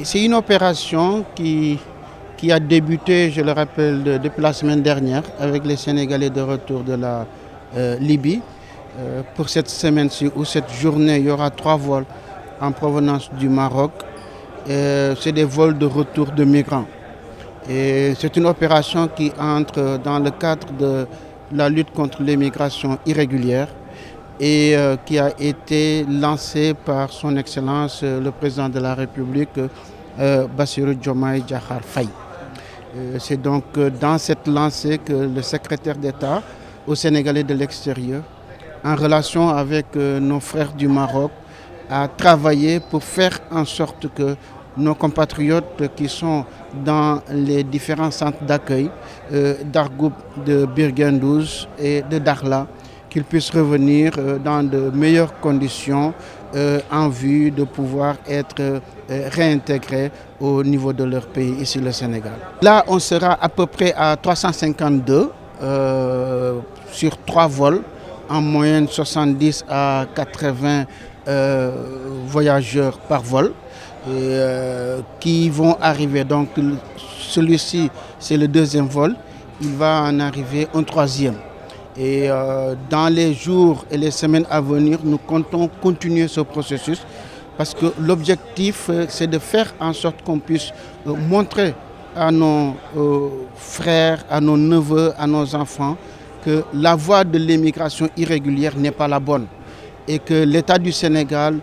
C'est une opération qui a débuté, je le rappelle, depuis la semaine dernière avec les Sénégalais de retour de la Libye. Pour cette semaine-ci ou cette journée, il y aura 3 vols en provenance du Maroc. C'est des vols de retour de migrants. Et c'est une opération qui entre dans le cadre de la lutte contre l'immigration irrégulière et qui a été lancée par son Excellence le Président de la République, Bassirou Diomaye Diakhar Faye. C'est donc dans cette lancée que le secrétaire d'État aux Sénégalais de l'extérieur, en relation avec nos frères du Maroc, a travaillé pour faire en sorte que nos compatriotes qui sont dans les différents centres d'accueil d'Argoub, de Birgendouz et de Dakhla, qu'ils puissent revenir dans de meilleures conditions en vue de pouvoir être réintégrés au niveau de leur pays, ici le Sénégal. Là, on sera à peu près à 352 sur 3 vols, en moyenne 70 à 80 voyageurs par vol qui vont arriver. Donc celui-ci, c'est le 2e vol, il va en arriver un 3e. Et dans les jours et les semaines à venir, nous comptons continuer ce processus parce que l'objectif, c'est de faire en sorte qu'on puisse montrer à nos frères, à nos neveux, à nos enfants que la voie de l'immigration irrégulière n'est pas la bonne et que l'État du Sénégal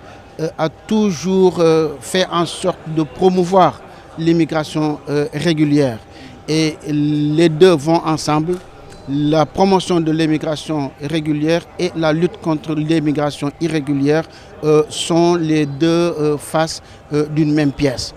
a toujours fait en sorte de promouvoir l'immigration régulière. Et les deux vont ensemble. La promotion de l'immigration régulière et la lutte contre l'immigration irrégulière sont les deux faces d'une même pièce.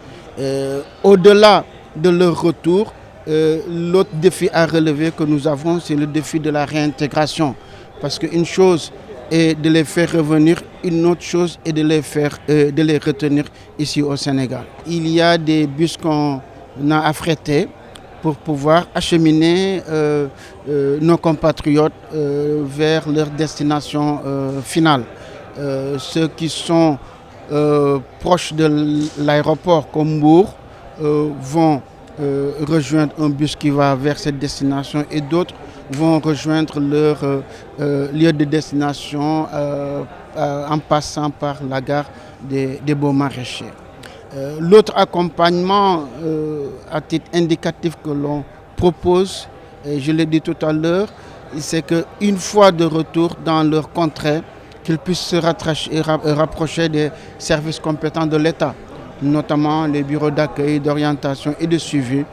Au-delà de leur retour, l'autre défi à relever que nous avons, c'est le défi de la réintégration. Parce qu'une chose est de les faire revenir, une autre chose est de les retenir ici au Sénégal. Il y a des bus qu'on a affrétés pour pouvoir acheminer nos compatriotes vers leur destination finale. Ceux qui sont proches de l'aéroport comme Mbour vont rejoindre un bus qui va vers cette destination et d'autres vont rejoindre leur lieu de destination en passant par la gare des Beaux-Maraîchers. L'autre accompagnement à titre indicatif que l'on propose, et je l'ai dit tout à l'heure, c'est qu'une fois de retour dans leur contrée, qu'ils puissent se rapprocher des services compétents de l'État, notamment les bureaux d'accueil, d'orientation et de suivi,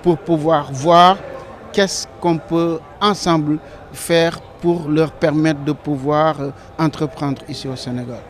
pour pouvoir voir qu'est-ce qu'on peut ensemble faire pour leur permettre de pouvoir entreprendre ici au Sénégal.